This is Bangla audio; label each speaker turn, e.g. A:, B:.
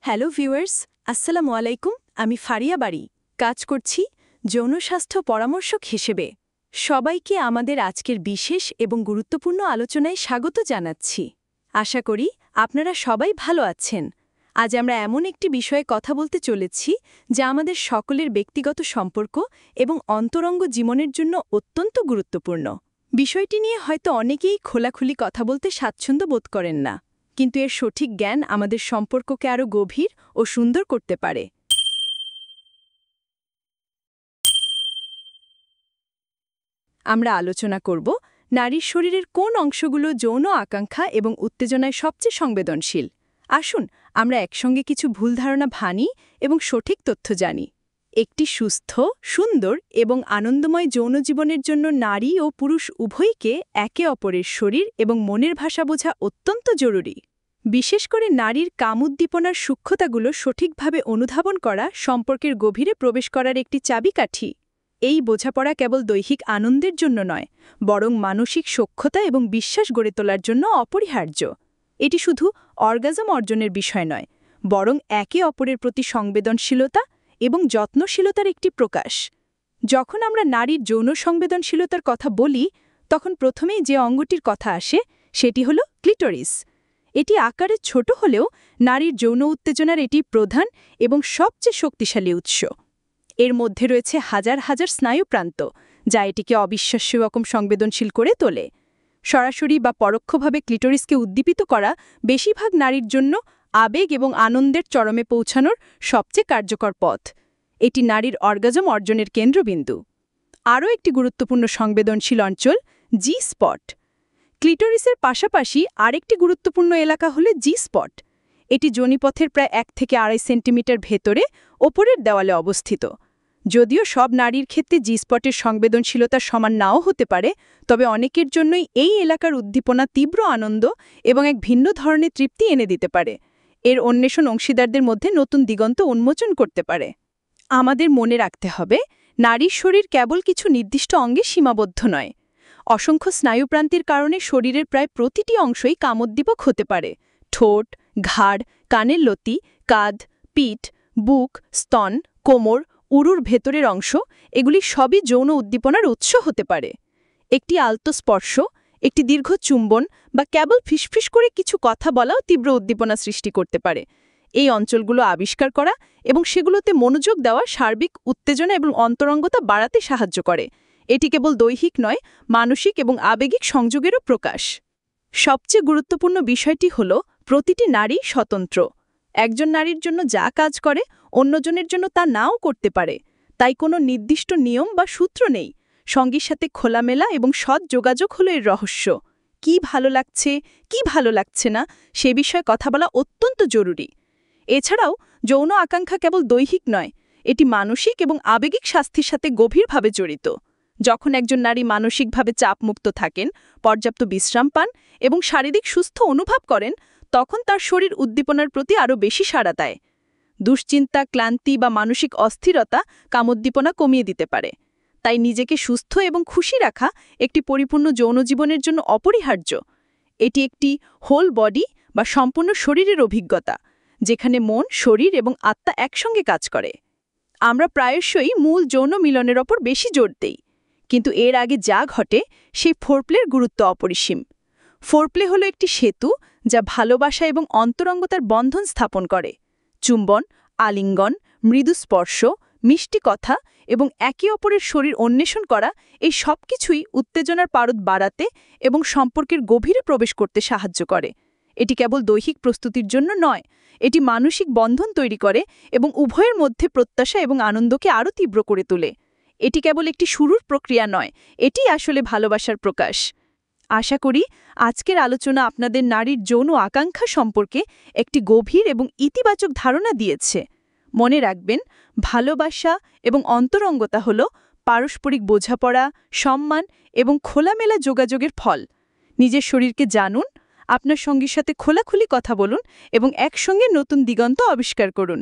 A: হ্যালো ভিউয়ার্স, আসসালামু আলাইকুম। আমি ফারিয়া বাড়ি কাজ করছি যৌন স্বাস্থ্য পরামর্শক হিসেবে। সবাইকে আমাদের আজকের বিশেষ এবং গুরুত্বপূর্ণ আলোচনায় স্বাগত জানাচ্ছি। আশা করি আপনারা সবাই ভালো আছেন। আজ আমরা এমন একটি বিষয়ে কথা বলতে চলেছি যা আমাদের সকলের ব্যক্তিগত সম্পর্ক এবং অন্তরঙ্গ জীবনের জন্য অত্যন্ত গুরুত্বপূর্ণ। বিষয়টি নিয়ে হয়তো অনেকেই খোলাখুলি কথা বলতে স্বাচ্ছন্দ্য বোধ করেন না, কিন্তু এর সঠিক জ্ঞান আমাদের সম্পর্ককে আরও গভীর ও সুন্দর করতে পারে। আমরা আলোচনা করব নারীর শরীরের কোন অংশগুলো যৌন আকাঙ্ক্ষা এবং উত্তেজনায় সবচেয়ে সংবেদনশীল। আসুন আমরা একসঙ্গে কিছু ভুল ধারণা ভাঙি এবং সঠিক তথ্য জানি। একটি সুস্থ, সুন্দর এবং আনন্দময় যৌন জীবনের জন্য নারী ও পুরুষ উভয়কে একে অপরের শরীর এবং মনের ভাষা বোঝা অত্যন্ত জরুরি। বিশেষ করে নারীর কামোদ্দীপনার সূক্ষ্মতাগুলো সঠিকভাবে অনুধাবন করা সম্পর্কের গভীরে প্রবেশ করার একটি চাবিকাঠি। এই বোঝাপড়া কেবল দৈহিক আনন্দের জন্য নয়, বরং মানসিক সখ্যতা এবং বিশ্বাস গড়ে তোলার জন্য অপরিহার্য। এটি শুধু অর্গাজম অর্জনের বিষয় নয়, বরং একে অপরের প্রতি সংবেদনশীলতা এবং যত্নশীলতার একটি প্রকাশ। যখন আমরা নারীর যৌন সংবেদনশীলতার কথা বলি, তখন প্রথমেই যে অঙ্গটির কথা আসে সেটি হল ক্লিটোরিস। এটি আকারে ছোট হলেও নারীর যৌন উত্তেজনার এটি প্রধান এবং সবচেয়ে শক্তিশালী উৎস। এর মধ্যে রয়েছে হাজার হাজার স্নায়ুপ্রান্ত, যা এটিকে অবিশ্বাস্য রকম সংবেদনশীল করে তোলে। সরাসরি বা পরোক্ষভাবে ক্লিটোরিসকে উদ্দীপিত করা বেশিরভাগ নারীর জন্য আবেগ এবং আনন্দের চরমে পৌঁছানোর সবচেয়ে কার্যকর পথ। এটি নারীর অর্গাজম অর্জনের কেন্দ্রবিন্দু। আরও একটি গুরুত্বপূর্ণ সংবেদনশীল অঞ্চল জি স্পট। ক্লিটোরিসের পাশাপাশি আরেকটি গুরুত্বপূর্ণ এলাকা হল জি স্পট। এটি যোনিপথের প্রায় 1 থেকে 2.5 সেন্টিমিটার ভেতরে ওপরের দেওয়ালে অবস্থিত। যদিও সব নারীর ক্ষেত্রে জি স্পটের সংবেদনশীলতা সমান নাও হতে পারে, তবে অনেকের জন্যই এই এলাকার উদ্দীপনা তীব্র আনন্দ এবং এক ভিন্ন ধরনের তৃপ্তি এনে দিতে পারে। এর অন্বেষণ অংশীদারদের মধ্যে নতুন দিগন্ত উন্মোচন করতে পারে। আমাদের মনে রাখতে হবে, নারীর শরীর কেবল কিছু নির্দিষ্ট অঙ্গে সীমাবদ্ধ নয়। অসংখ্য স্নায়ুপ্রান্তির কারণে শরীরের প্রায় প্রতিটি অংশই কামোদ্দীপক হতে পারে। ঠোঁট, ঘাড়, কানের লতি, কাঁধ, পিঠ, বুক, স্তন, কোমর, উরুর ভেতরের অংশ, এগুলি সবই যৌন উদ্দীপনার উৎস হতে পারে। একটি আলতো স্পর্শ, একটি দীর্ঘ চুম্বন বা কেবল ফিসফিস করে কিছু কথা বলাও তীব্র উদ্দীপনা সৃষ্টি করতে পারে। এই অঞ্চলগুলো আবিষ্কার করা এবং সেগুলোতে মনোযোগ দেওয়া সার্বিক উত্তেজনা এবং অন্তরঙ্গতা বাড়াতে সাহায্য করে। এটি কেবল দৈহিক নয়, মানসিক এবং আবেগিক সংযোগেরও প্রকাশ। সবচেয়ে গুরুত্বপূর্ণ বিষয়টি হল, প্রতিটি নারী স্বতন্ত্র। একজন নারীর জন্য যা কাজ করে, অন্যজনের জন্য তা নাও করতে পারে। তাই কোনো নির্দিষ্ট নিয়ম বা সূত্র নেই। সঙ্গীর সাথে খোলামেলা এবং সৎ যোগাযোগ হলো এর রহস্য। কি ভালো লাগছে, কি ভালো লাগছে না, সে বিষয়ে কথা বলা অত্যন্ত জরুরি। এছাড়াও যৌন আকাঙ্ক্ষা কেবল দৈহিক নয়, এটি মানসিক এবং আবেগিক স্বাস্থ্যের সাথে গভীরভাবে জড়িত। যখন একজন নারী মানসিকভাবে চাপমুক্ত থাকেন, পর্যাপ্ত বিশ্রাম পান এবং শারীরিক সুস্থ অনুভব করেন, তখন তার শরীর উদ্দীপনার প্রতি আরও বেশি সাড়া দেয়। দুশ্চিন্তা, ক্লান্তি বা মানসিক অস্থিরতা কামোদ্দীপনা কমিয়ে দিতে পারে। তাই নিজেকে সুস্থ এবং খুশি রাখা একটি পরিপূর্ণ যৌন জীবনের জন্য অপরিহার্য। এটি একটি হোল বডি বা সম্পূর্ণ শরীরের অভিজ্ঞতা, যেখানে মন, শরীর এবং আত্মা একসঙ্গে কাজ করে। আমরা প্রায়শই মূল যৌন মিলনের ওপর বেশি জোর দেই, কিন্তু এর আগে যা ঘটে সেই ফোরপ্লের গুরুত্ব অপরিসীম। ফোরপ্লে হলো একটি সেতু যা ভালোবাসা এবং অন্তরঙ্গতার বন্ধন স্থাপন করে। চুম্বন, আলিঙ্গন, মৃদু স্পর্শ, মিষ্টি কথা এবং একে অপরের শরীর অন্বেষণ করা, এই সব কিছুই উত্তেজনার পারদ বাড়াতে এবং সম্পর্কের গভীরে প্রবেশ করতে সাহায্য করে। এটি কেবল দৈহিক প্রস্তুতির জন্য নয়, এটি মানসিক বন্ধন তৈরি করে এবং উভয়ের মধ্যে প্রত্যাশা এবং আনন্দকে আরও তীব্র করে তোলে। এটি কেবল একটি শুরুর প্রক্রিয়া নয়, এটি আসলে ভালোবাসার প্রকাশ। আশা করি আজকের আলোচনা আপনাদের নারীর যৌন আকাঙ্ক্ষা সম্পর্কে একটি গভীর এবং ইতিবাচক ধারণা দিয়েছে। মনে রাখবেন, ভালোবাসা এবং অন্তরঙ্গতা হল পারস্পরিক বোঝাপড়া, সম্মান এবং খোলামেলা যোগাযোগের ফল। নিজের শরীরকে জানুন, আপনার সঙ্গীর সাথে খোলাখুলি কথা বলুন এবং একসঙ্গে নতুন দিগন্ত আবিষ্কার করুন।